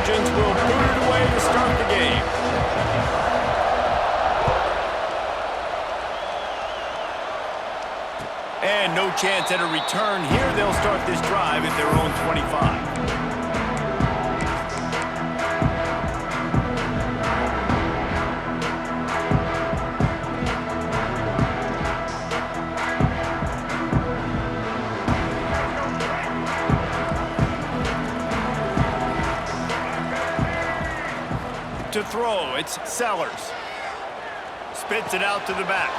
Trojans will boot it away to start the game. And no chance at a return here. They'll start this drive at their own 25. To throw, it's Sellers. Spits it out to the back.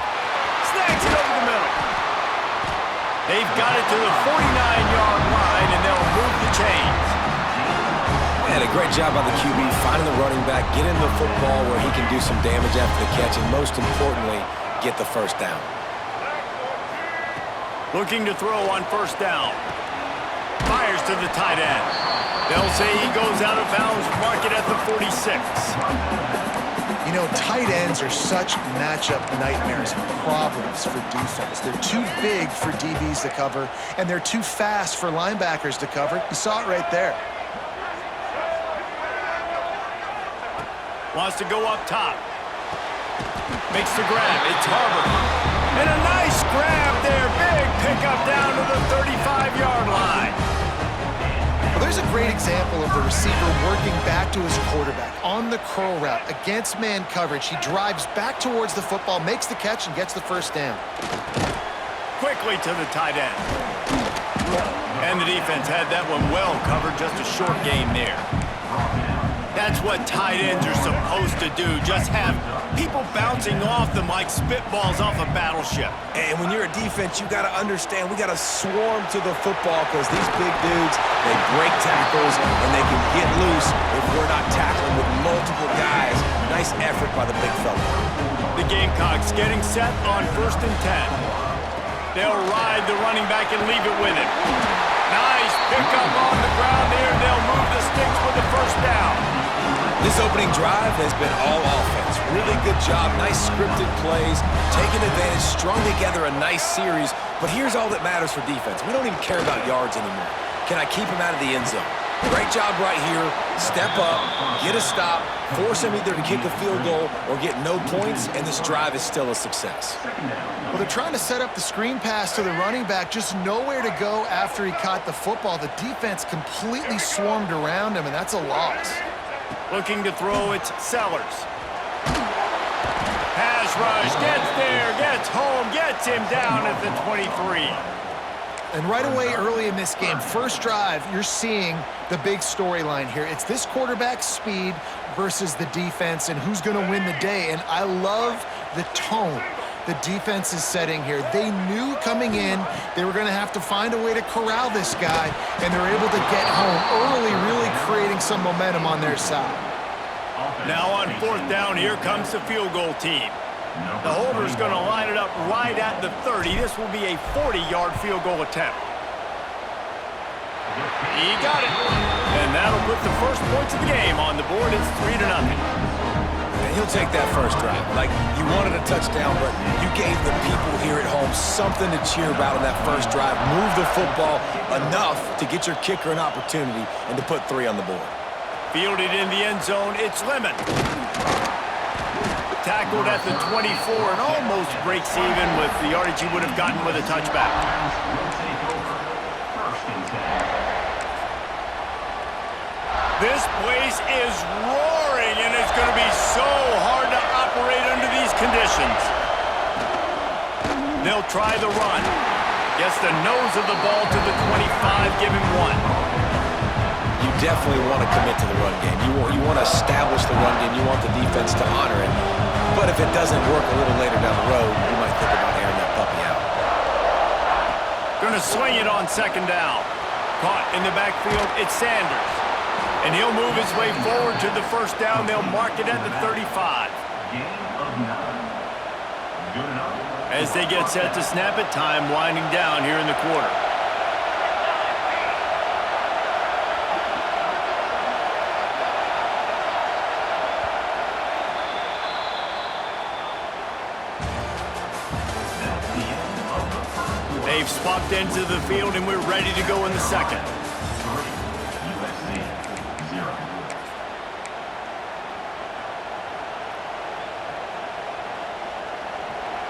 Snags it over the middle. They've got it to the 49-yard line, and they'll move the chains. Man, a great job by the QB finding the running back, getting the football where he can do some damage after the catch, and most importantly, get the first down. Looking to throw on first down. Fires to the tight end. They'll say he goes out of bounds, mark it at the 46. You know, tight ends are such matchup nightmares and problems for defense. They're too big for DBs to cover, and they're too fast for linebackers to cover. You saw it right there. Wants to go up top. Makes the grab. It's Harvard. And a nice grab there. Big pickup down to the 35-yard line. Well, there's a great example of the receiver working back to his quarterback on the curl route against man coverage. He drives back towards the football, makes the catch, and gets the first down. Quickly to the tight end. And the defense had that one well covered. Just a short game there. That's what tight ends are supposed to do. Just have people bouncing off them like spitballs off a battleship. And when you're a defense, you got to understand, we got to swarm to the football because these big dudes, they break tackles and they can get loose if we're not tackling with multiple guys. Nice effort by the big fella. The Gamecocks getting set on 1st and 10. They'll ride the running back and leave it with him. Nice pickup on the ground there. They'll move the sticks with the first down. This opening drive has been all offense. Really good job, nice scripted plays, taking advantage, strung together a nice series. But here's all that matters for defense. We don't even care about yards anymore. Can I keep him out of the end zone? Great job right here. Step up, get a stop, force him either to kick a field goal or get no points, and this drive is still a success. Well, they're trying to set up the screen pass to the running back, just nowhere to go after he caught the football. The defense completely swarmed around him, and that's a loss. Looking to throw, it's Sellers. Pass rush, gets there, gets home, gets him down at the 23. And right away early in this game, first drive, you're seeing the big storyline here. It's this quarterback's speed versus the defense and who's going to win the day. And I love the tone the defense is setting here. They knew coming in they were going to have to find a way to corral this guy, and they're able to get home early, really creating some momentum on their side. Now on 4th down, here comes the field goal team. The holder's going to line it up right at the 30. This will be a 40-yard field goal attempt. He got it. And that'll put the first points of the game on the board. It's 3-0. And he'll take that first drive. Like, you wanted a touchdown, but you gave the people here at home something to cheer about in that first drive. Move the football enough to get your kicker an opportunity and to put 3 on the board. Fielded in the end zone, it's Lemon. Tackled at the 24 and almost breaks even with the yardage he would have gotten with a touchback. This place is roaring, and it's going to be so hard to operate under these conditions. They'll try the run. Gets the nose of the ball to the 25, give him 1. You definitely want to commit to the run game. You want to establish the run game. You want the defense to honor it. But if it doesn't work a little later down the road, you might think about airing that puppy out. Going to swing it on 2nd down. Caught in the backfield, it's Sanders. And he'll move his way forward to the first down. They'll mark it at the 35. As they get set to snap it, time winding down here in the quarter. They've swapped into the field, and we're ready to go in the second.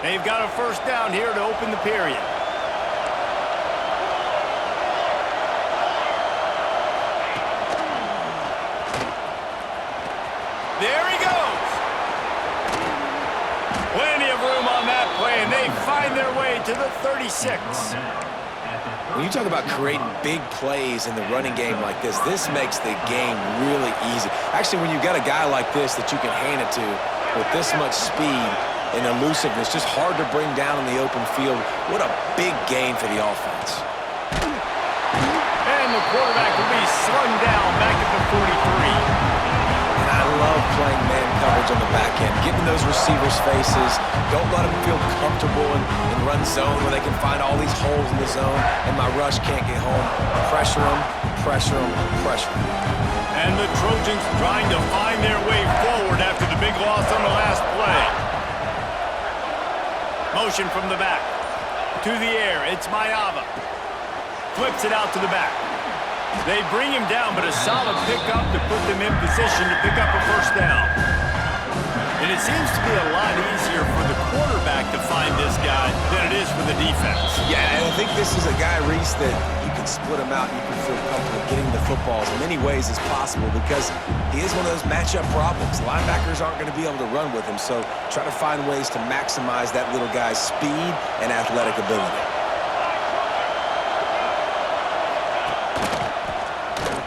They've got a first down here to open the period. There he goes. Plenty of room on that play, and they find their way to the 36. When you talk about creating big plays in the running game like this makes the game really easy. Actually, when you've got a guy like this that you can hand it to with this much speed and elusiveness, just hard to bring down in the open field, what a big gain for the offense. And the quarterback will be slung down back at the 43. I love playing man coverage on the back end, getting those receivers' faces. Don't let them feel comfortable in run zone where they can find all these holes in the zone and my rush can't get home. Pressure them, pressure them, pressure them. And the Trojans trying to find their way forward after the big loss on the last play. Motion from the back. To the air, it's Mayava. Flips it out to the back. They bring him down, but a solid pickup to put them in position to pick up a first down. And it seems to be a lot easier for the quarterback to find this guy than it is for the defense. Yeah, and I think this is a guy, Reese, that you can split him out and you can feel comfortable getting the football as many ways as possible because he is one of those matchup problems. Linebackers aren't going to be able to run with him, so try to find ways to maximize that little guy's speed and athletic ability.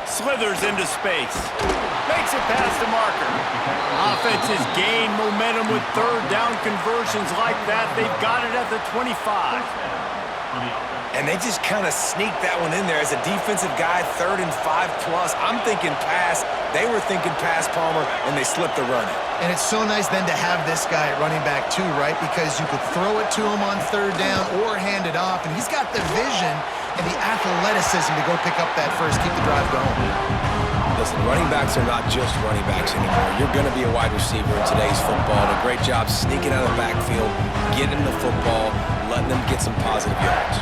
Slithers into space. Makes it past the marker. Offense has gained momentum with third down conversions like that. They've got it at the 25. And they just kind of sneaked that one in there as a defensive guy, 3rd and 5+. I'm thinking pass. They were thinking pass, Palmer, and they slipped the run. And it's so nice then to have this guy at running back too, right? Because you could throw it to him on 3rd down or hand it off, and he's got the vision and the athleticism to go pick up that first, keep the drive going. Listen, running backs are not just running backs anymore. You're going to be a wide receiver in today's football. And a great job sneaking out of the backfield, getting them the football, letting them get some positive yards.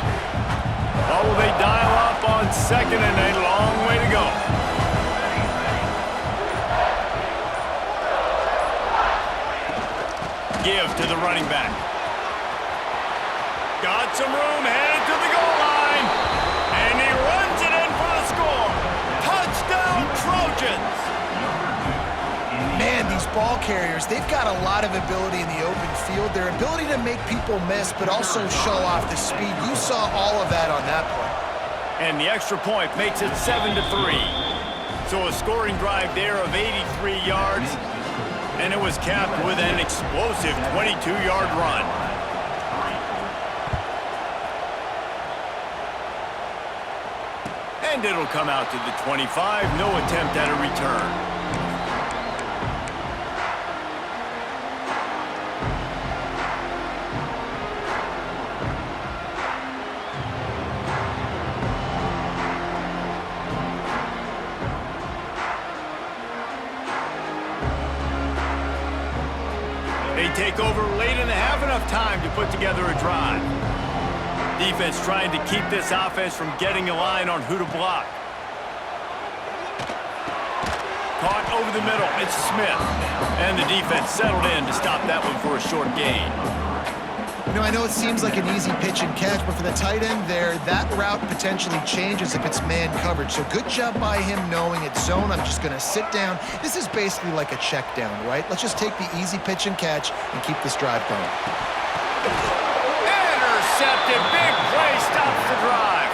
Well, will they dial up on 2nd and a long way to go? Give to the running back. Got some room, headed to the goal line. And he runs it in for the score. Touchdown, Trojans. Man, these ball carriers, they've got a lot of ability in the open field. Their ability to make people miss, but also show off the speed. You saw all of that on that play. And the extra point makes it 7-3. So a scoring drive there of 83 yards. And it was capped with an explosive 22-yard run. And it'll come out to the 25. No attempt at a return. They take over late and have enough time to put together a drive. Defense trying to keep this offense from getting a line on who to block. Caught over the middle, it's Smith. And the defense settled in to stop that one for a short gain. You know, I know it seems like an easy pitch and catch, but for the tight end there, that route potentially changes if it's man coverage. So good job by him knowing it's zone. I'm just going to sit down. This is basically like a check down, right? Let's just take the easy pitch and catch and keep this drive going. Intercepted. Big play stops the drive.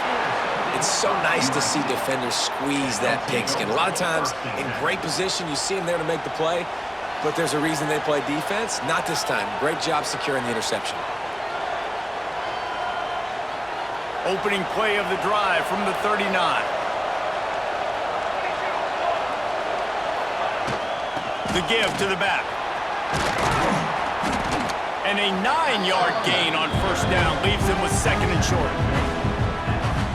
It's so nice to see defenders squeeze that pigskin. A lot of times in great position, you see them there to make the play, but there's a reason they play defense. Not this time. Great job securing the interception. Opening play of the drive from the 39. The give to the back. And a 9-yard gain on first down leaves them with 2nd and short.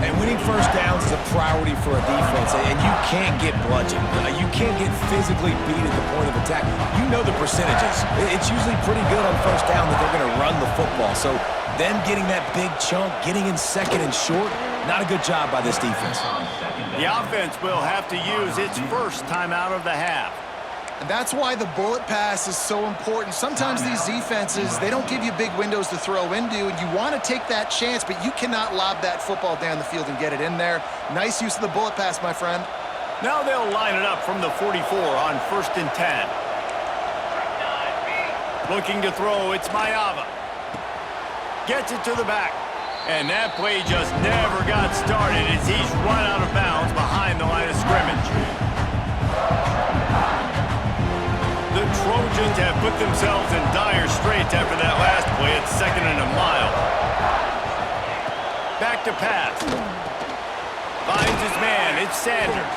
And winning first downs is a priority for a defense, and you can't get bludgeoned. You can't get physically beat at the point of attack. You know the percentages. It's usually pretty good on first down that they're going to run the football. So them getting that big chunk, getting in 2nd and short, not a good job by this defense. The offense will have to use its first timeout of the half. And that's why the bullet pass is so important. Sometimes these defenses, they don't give you big windows to throw into, and you want to take that chance, but you cannot lob that football down the field and get it in there. Nice use of the bullet pass, my friend. Now they'll line it up from the 44 on 1st and 10. Looking to throw, it's Mayava. Gets it to the back. And that play just never got started as he's run out of bounds behind the line of scrimmage. The Trojans have put themselves in dire straits after that last play at 2nd and a mile. Back to pass. Finds his man, it's Sanders.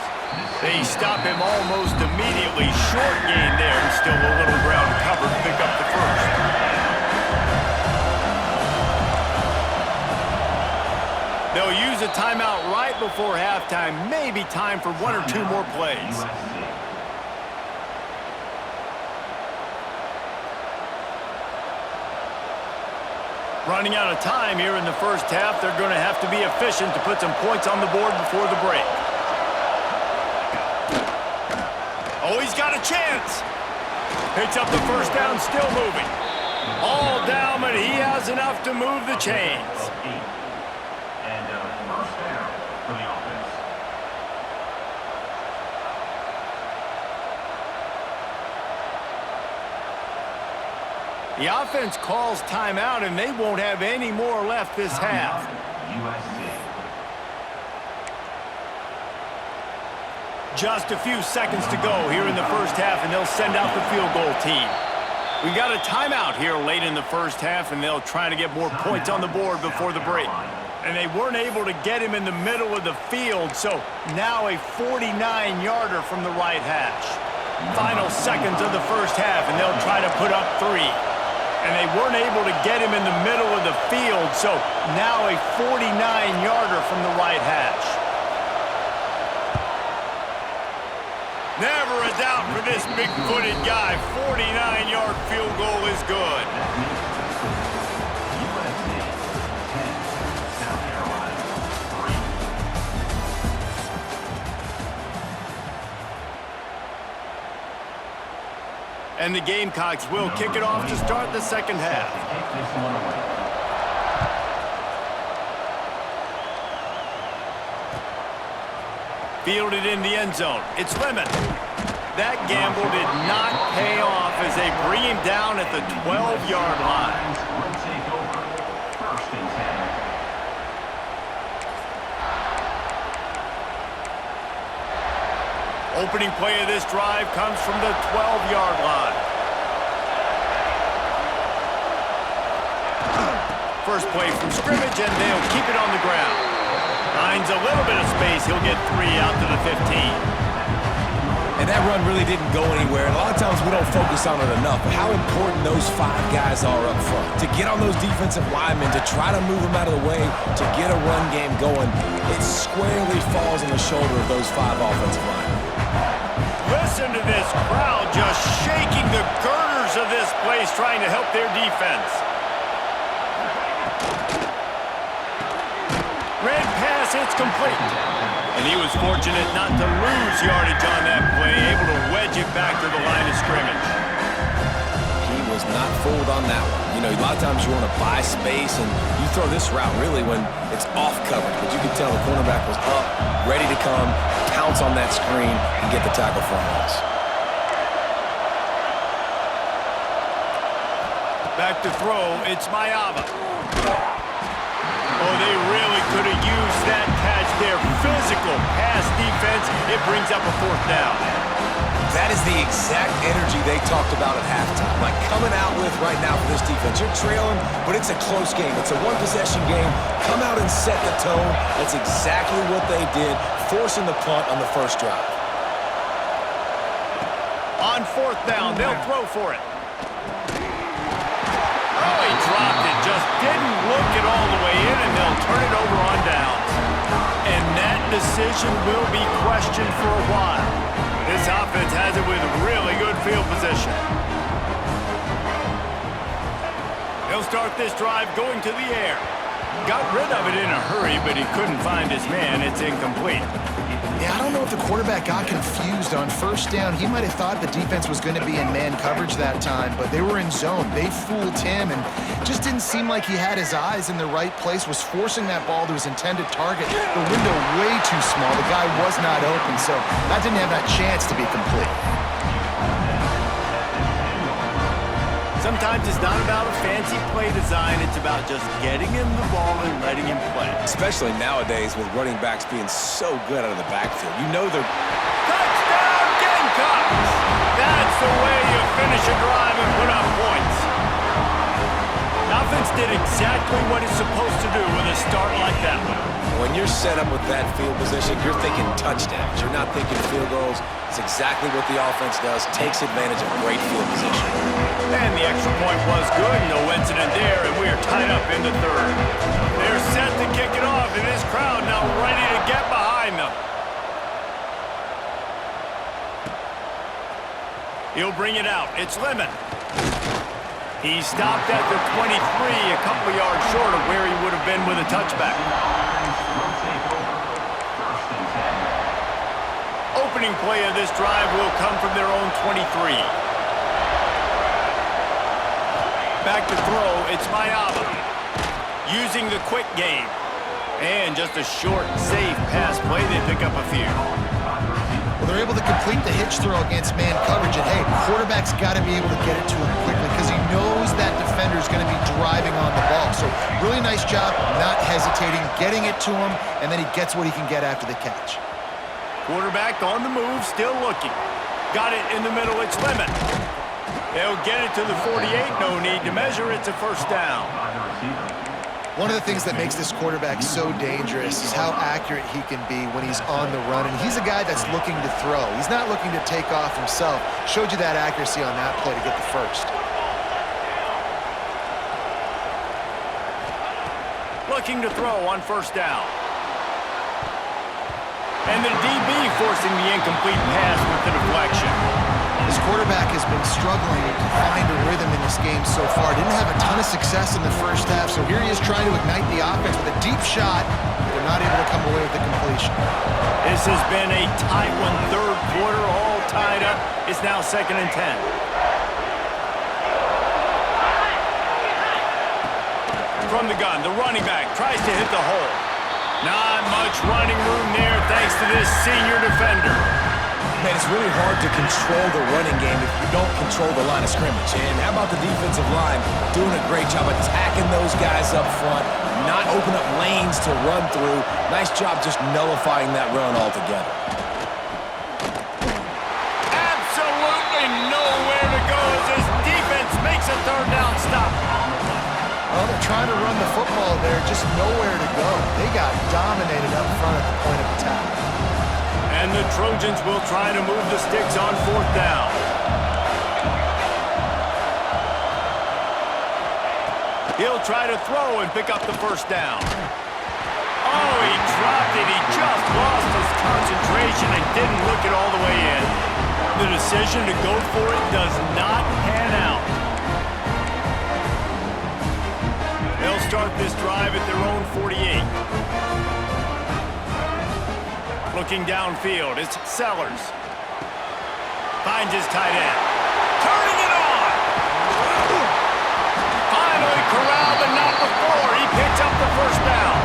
They stop him almost immediately. Short gain there and still a little ground covered to pick up the first. They'll use a timeout right before halftime. Maybe time for 1 or 2 more plays. Running out of time here in the first half. They're going to have to be efficient to put some points on the board before the break. Oh, he's got a chance. Picks up the first down, still moving. All down, but he has enough to move the chains. And first down for the offense. The offense calls timeout, and they won't have any more left this half. USC. Just a few seconds to go here in the first half, and they'll send out the field goal team. We got a timeout here late in the first half, and they'll try to get more points on the board before the break. And they weren't able to get him in the middle of the field, so now a 49-yarder from the right hash. Final seconds of the first half, and they'll try to put up 3. And they weren't able to get him in the middle of the field, so now a 49-yarder from the right hash. Never a doubt for this big-footed guy. 49-yard field goal is good. USC 10, South Carolina 3. And the Gamecocks will kick it off to start the second half. Take this one away. Fielded in the end zone. It's Lemon. That gamble did not pay off as they bring him down at the 12-yard line. Will take over. 1st and 10. Opening play of this drive comes from the 12-yard line. First play from scrimmage, and they'll keep it on the ground. Finds a little bit of space. He'll get 3 out to the 15. And that run really didn't go anywhere. A lot of times we don't focus on it enough, but how important those 5 guys are up front. To get on those defensive linemen, to try to move them out of the way, to get a run game going, it squarely falls on the shoulder of those 5 offensive linemen. Listen to this crowd just shaking the girders of this place, trying to help their defense. Red pass, it's complete. And he was fortunate not to lose yardage on that play, able to wedge it back to the line of scrimmage. He was not fooled on that one. You know, a lot of times you want to buy space, and you throw this route really when it's off coverage. But you can tell the cornerback was up, ready to come, pounce on that screen, and get the tackle for a loss. Back to throw, it's Mayava. Oh, they really could have used that catch there. Physical pass defense. It brings up a 4th down. That is the exact energy they talked about at halftime. Like coming out with right now for this defense. You're trailing, but it's a close game. It's a 1-possession game. Come out and set the tone. That's exactly what they did, forcing the punt on the first drive. On 4th down, they'll throw for it. Oh, he dropped it. Just didn't look it all the way in, and they'll turn it over on downs. And that decision will be questioned for a while. This offense has it with really good field position. They'll start this drive going to the air. Got rid of it in a hurry, but he couldn't find his man. It's incomplete. Yeah, I don't know if the quarterback got confused on first down. He might have thought the defense was going to be in man coverage that time, but they were in zone. They fooled him and just didn't seem like he had his eyes in the right place, was forcing that ball to his intended target. The window way too small. The guy was not open, so that didn't have that chance to be complete. Sometimes it's not about a fancy play design. It's about just getting him the ball and letting him play. Especially nowadays with running backs being so good out of the backfield. You know they're... Touchdown, Gamecocks! That's the way you finish a drive and put up points. The offense did exactly what it's supposed to do with a start like that one. When you're set up with that field position, you're thinking touchdowns. You're not thinking field goals. It's exactly what the offense does. Takes advantage of great field position. And the extra point was good. No incident there, and we are tied up in the third. They're set to kick it off, and this crowd now ready to get behind them. He'll bring it out. It's Lemon. He stopped at the 23, a couple of yards short of where he would have been with a touchback. Opening play of this drive will come from their own 23. Back to throw, it's Mayaba. Using the quick game. And just a short, safe pass play, they pick up a few. Well, they're able to complete the hitch throw against man coverage, and hey, quarterback's got to be able to get it to him quickly because he knows that defender's going to be driving on the ball. So really nice job, not hesitating, getting it to him, and then he gets what he can get after the catch. Quarterback on the move, still looking. Got it in the middle, it's Lemon. They'll get it to the 48, no need to measure, it's a first down. One of the things that makes this quarterback so dangerous is how accurate he can be when he's on the run. And he's a guy that's looking to throw. He's not looking to take off himself. Showed you that accuracy on that play to get the first. Looking to throw on first down. And the DB forcing the incomplete pass with the deflection. This quarterback has been struggling to find a rhythm in this game so far. Didn't have a ton of success in the first half, so here he is trying to ignite the offense with a deep shot. They're not able to come away with the completion. This has been a tight one, third quarter, all tied up. It's now 2nd and 10. From the gun, the running back tries to hit the hole. Not much running room there thanks to this senior defender. Man, it's really hard to control the running game if you don't control the line of scrimmage. And how about the defensive line doing a great job attacking those guys up front, not open up lanes to run through. Nice job just nullifying that run altogether. Absolutely nowhere to go as this defense makes a third down stop. Well, they're trying to run the football there, just nowhere to go. They got dominated up front at the point of attack. And the Trojans will try to move the sticks on 4th down. He'll try to throw and pick up the first down. Oh, he dropped it. He just lost his concentration and didn't look it all the way in. The decision to go for it does not pan out. They'll start this drive at their own 48. Looking downfield, it's Sellers. Finds his tight end. Turning it on! Finally corralled, but not before. He picks up the first down.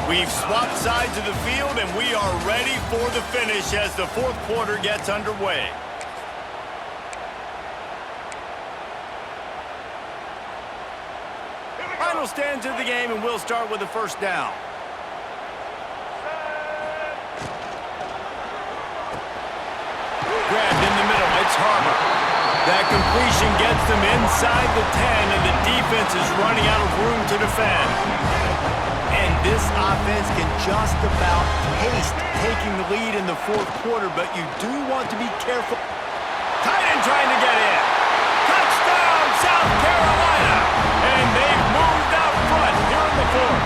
We've swapped sides of the field, and we are ready for the finish as the 4th quarter gets underway. Final stands of the game, and we'll start with the first down. Grabbed in the middle, it's Harbor. That completion gets them inside the 10, and the defense is running out of room to defend. And this offense can just about taste taking the lead in the 4th quarter, but you do want to be careful. Tight end trying to get in. Touchdown, South Carolina! And they've moved out front here in the 4th.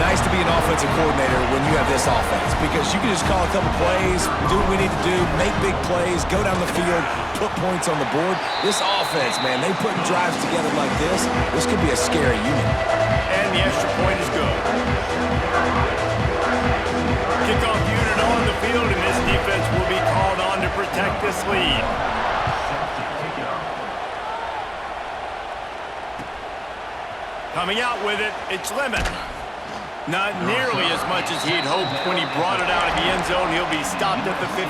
nice to be an offensive coordinator when you have this offense because you can just call a couple plays, do what we need to do, make big plays, go down the field, put points on the board. This offense, man, they put drives together like this. This could be a scary unit. And the extra point is good. Kickoff unit on the field, and this defense will be called on to protect this lead. Coming out with it, it's Lemon. Not nearly as much as he'd hoped when he brought it out of the end zone. He'll be stopped at the 15.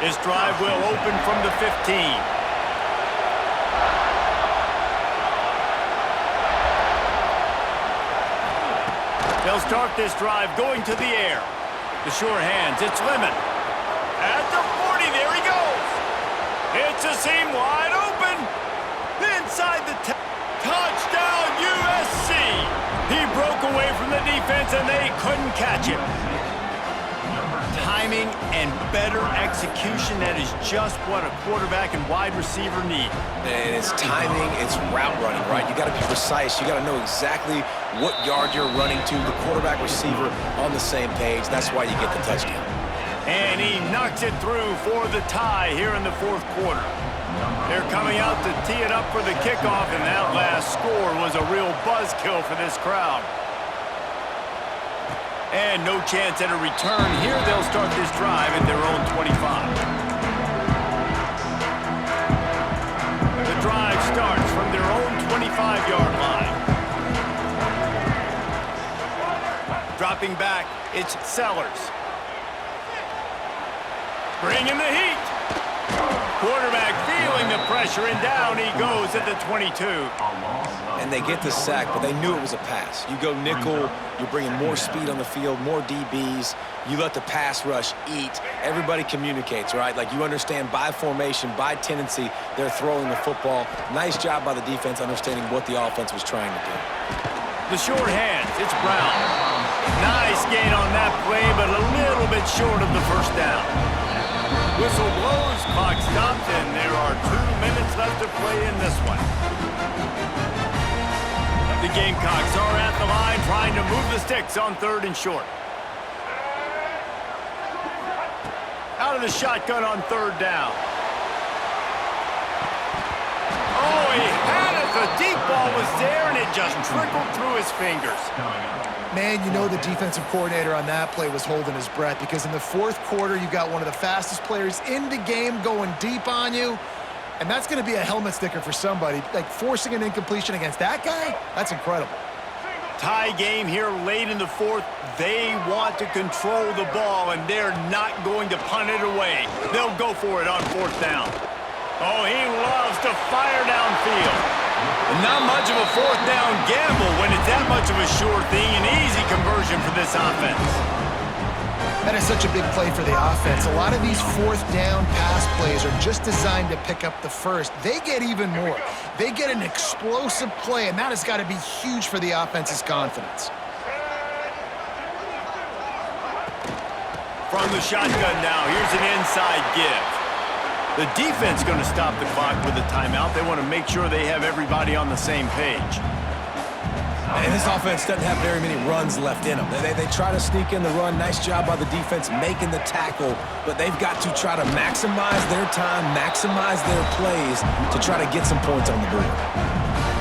His drive will open from the 15. They'll start this drive going to the air. The sure hands, it's Lemon. At the 40, there he goes. It's a seam wide open. Inside the 10. Touchdown, USC! He broke away from the defense, and they couldn't catch him. Timing and better execution, that is just what a quarterback and wide receiver need. And it's timing, it's route running, right? You got to be precise. You got to know exactly what yard you're running to. The quarterback receiver on the same page. That's why you get the touchdown. And he knocks it through for the tie here in the fourth quarter. They're coming out to tee it up for the kickoff, and that last score was a real buzzkill for this crowd. And no chance at a return here. They'll start this drive at their own 25. The drive starts from their own 25-yard line. Dropping back, it's Sellers. Bringing the heat. Quarterback feeling the pressure, and down he goes at the 22. And they get the sack, but they knew it was a pass. You go nickel, you're bringing more speed on the field, more DBs. You let the pass rush eat. Everybody communicates, right? Like you understand by formation, by tendency, they're throwing the football. Nice job by the defense understanding what the offense was trying to do. The short hands, it's Brown. Nice gain on that play, but a little bit short of the first down. Whistle blows, clock stops, and there are 2 minutes left to play in this one. The Gamecocks are at the line trying to move the sticks on 3rd and short. Out of the shotgun on 3rd down. Oh, he had it. The deep ball was there, and it just trickled through his fingers. Man, you know the defensive coordinator on that play was holding his breath because in the fourth quarter, you got one of the fastest players in the game going deep on you, and that's going to be a helmet sticker for somebody. Like, forcing an incompletion against that guy, that's incredible. Tie game here late in the fourth. They want to control the ball, and they're not going to punt it away. They'll go for it on 4th down. Oh, he loves to fire downfield. Not much of a 4th down gamble when it's that much of a sure thing. An easy conversion for this offense. That is such a big play for the offense. A lot of these 4th down pass plays are just designed to pick up the first. They get even more. They get an explosive play, and that has got to be huge for the offense's confidence. From the shotgun now, here's an inside give. The defense going to stop the clock with a timeout. They want to make sure they have everybody on the same page. And this offense doesn't have very many runs left in them. They try to sneak in the run. Nice job by the defense making the tackle, but they've got to try to maximize their time, maximize their plays to try to get some points on the board.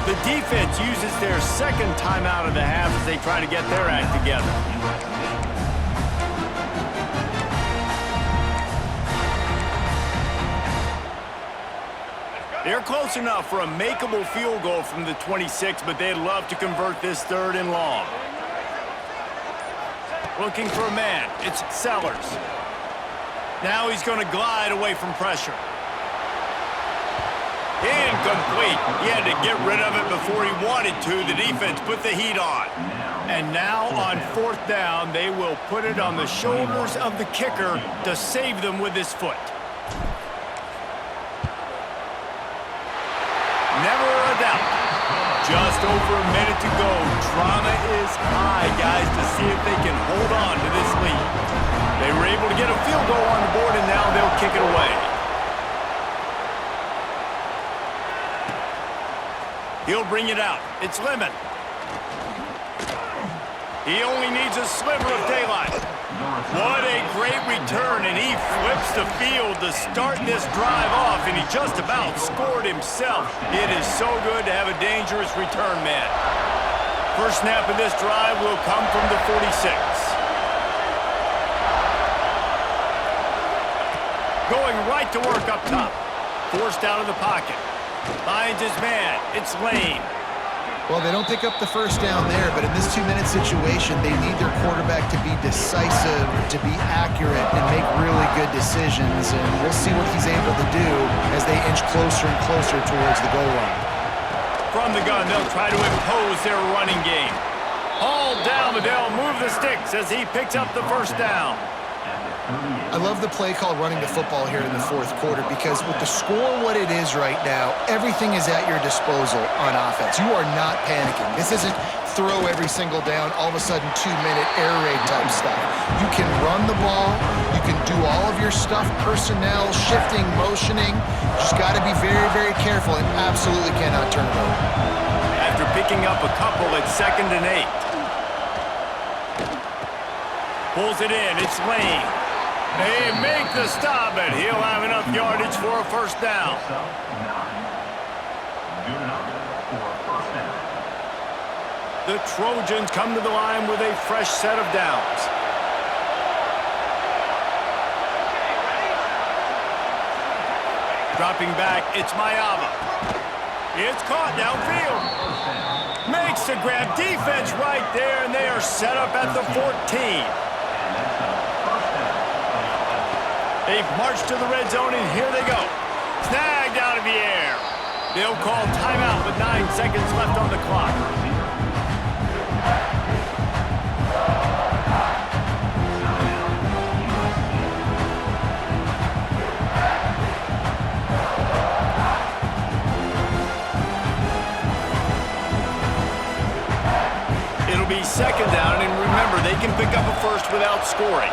The defense uses their 2nd timeout of the half as they try to get their act together. They're close enough for a makeable field goal from the 26, but they'd love to convert this 3rd and long. Looking for a man. It's Sellers. Now he's going to glide away from pressure. Incomplete. He had to get rid of it before he wanted to. The defense put the heat on. And now on 4th down, they will put it on the shoulders of the kicker to save them with his foot. Never a doubt. Just over a minute to go. Drama is high, guys, to see if they can hold on to this lead. They were able to get a field goal on the board, and now they'll kick it away. He'll bring it out. It's Lemon. He only needs a sliver of daylight. What a great return, and he flips the field to start this drive off, and he just about scored himself. It is so good to have a dangerous return man. First snap of this drive will come from the 46. Going right to work up top. Forced out of the pocket. Finds his man. It's Lane. Well, they don't pick up the first down there, but in this 2-minute situation, they need their quarterback to be decisive, to be accurate, and make really good decisions. And we'll see what he's able to do as they inch closer and closer towards the goal line. From the gun, they'll try to impose their running game. Hauled down, but they'll move the sticks as he picks up the first down. I love the play called running the football here in the fourth quarter because with the score what it is right now, everything is at your disposal on offense. You are not panicking. This isn't throw every single down, all of a sudden 2-minute air raid type stuff. You can run the ball. You can do all of your stuff, personnel, shifting, motioning. You just got to be very, very careful and absolutely cannot turn it over. After picking up a couple at 2nd and 8. Pulls it in. It's Lane. They make the stop, and he'll have enough yardage for a first down. The Trojans come to the line with a fresh set of downs. Dropping back, it's Mayava. It's caught downfield. Makes the grab. Defense right there, and they are set up at the 14. They've marched to the red zone, and here they go. Snagged out of the air. They'll call timeout with 9 seconds left on the clock. It'll be 2nd down, and remember, they can pick up a first without scoring.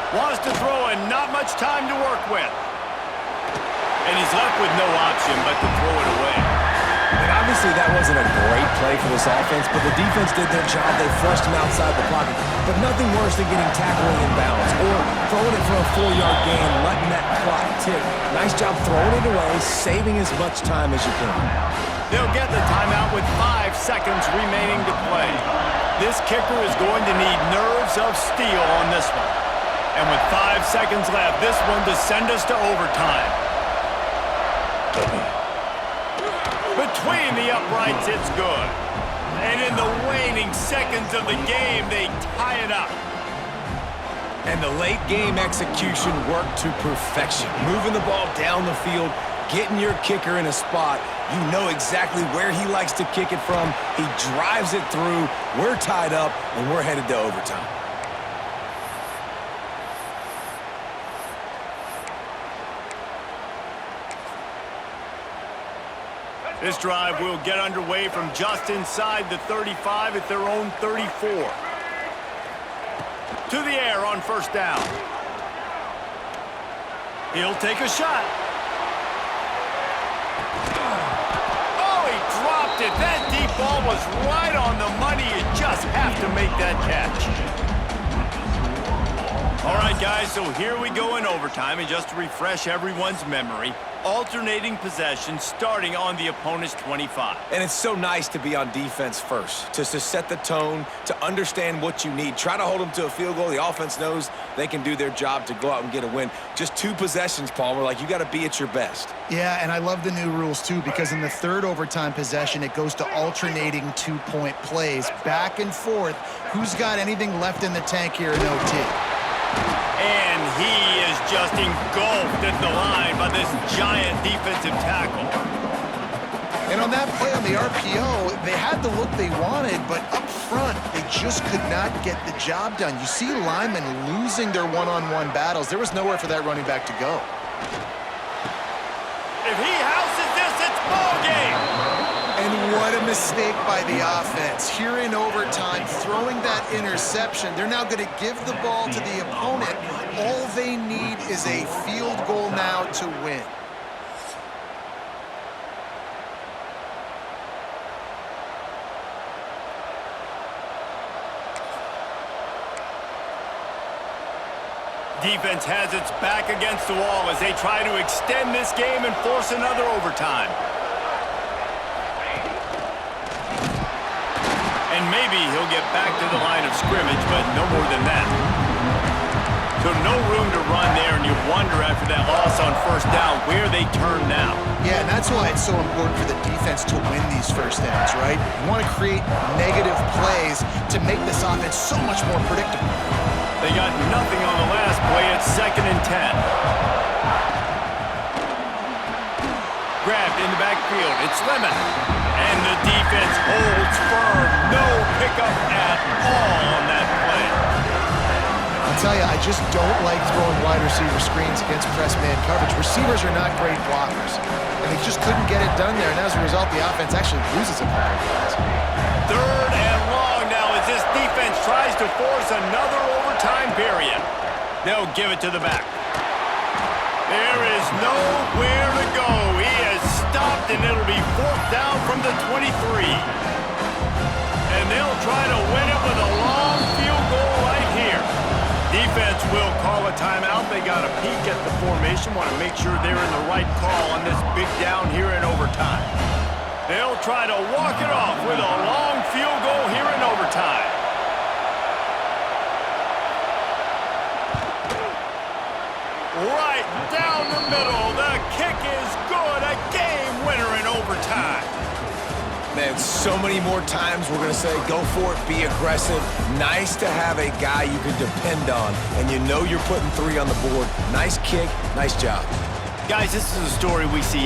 Wants to throw and not much time to work with. And he's left with no option but to throw it away. And obviously that wasn't a great play for this offense, but the defense did their job. They flushed him outside the pocket. But nothing worse than getting tackled in bounds or throwing it for a 4-yard gain, letting that clock tick. Nice job throwing it away, saving as much time as you can. They'll get the timeout with 5 seconds remaining to play. This kicker is going to need nerves of steel on this one. And with 5 seconds left, this one to send us to overtime. Between the uprights, it's good. And in the waning seconds of the game, they tie it up. And the late game execution worked to perfection. Moving the ball down the field, getting your kicker in a spot. You know exactly where he likes to kick it from. He drives it through. We're tied up, and we're headed to overtime. This drive will get underway from just inside the 35 at their own 34. To the air on first down. He'll take a shot. Oh, he dropped it. That deep ball was right on the money. You just have to make that catch. All right, guys, so here we go in overtime, and just to refresh everyone's memory, alternating possession starting on the opponent's 25. And it's so nice to be on defense first, to set the tone, to understand what you need. Try to hold them to a field goal. The offense knows they can do their job to go out and get a win. Just 2 possessions, Palmer. Like, you got to be at your best. Yeah, and I love the new rules, too, because in the 3rd overtime possession, it goes to alternating 2-point plays. Back and forth. Who's got anything left in the tank here in OT? And he is just engulfed at the line by this giant defensive tackle. And on that play on the RPO, they had the look they wanted, but up front, they just could not get the job done. You see linemen losing their one-on-one battles. There was nowhere for that running back to go. If he houses this, it's ball game. And what a mistake by the offense. Here in overtime, throwing that interception. They're now going to give the ball to the opponent. All they need is a field goal now to win. Defense has its back against the wall as they try to extend this game and force another overtime. And maybe he'll get back to the line of scrimmage, but no more than that. So no room to run there, and you wonder after that loss on first down where they turn now. Yeah, and that's why it's so important for the defense to win these first downs, right? You want to create negative plays to make this offense so much more predictable. They got nothing on the last play. It's 2nd and 10. Grabbed in the backfield. It's Lemon. And the defense holds firm. No pickup at all on that play. I'll tell you, I just don't like throwing wide receiver screens against press man coverage. Receivers are not great blockers, and they just couldn't get it done there, and as a result, the offense actually loses a couple of yards. 3rd and long now as this defense tries to force another overtime period. They'll give it to the back. There is nowhere to go. He is stopped, and it'll be 4th down from the 23. And they'll try to win it with a long field goal right here. Defense will call a timeout. They got a peek at the formation, want to make sure they're in the right call on this big down here in overtime. They'll try to walk it off with a long field goal here in overtime. Right down the middle. The kick is good. A game winner in overtime. Man, so many more times we're going to say, go for it, be aggressive. Nice to have a guy you can depend on, and you know you're putting 3 on the board. Nice kick, nice job. Guys, this is a story we see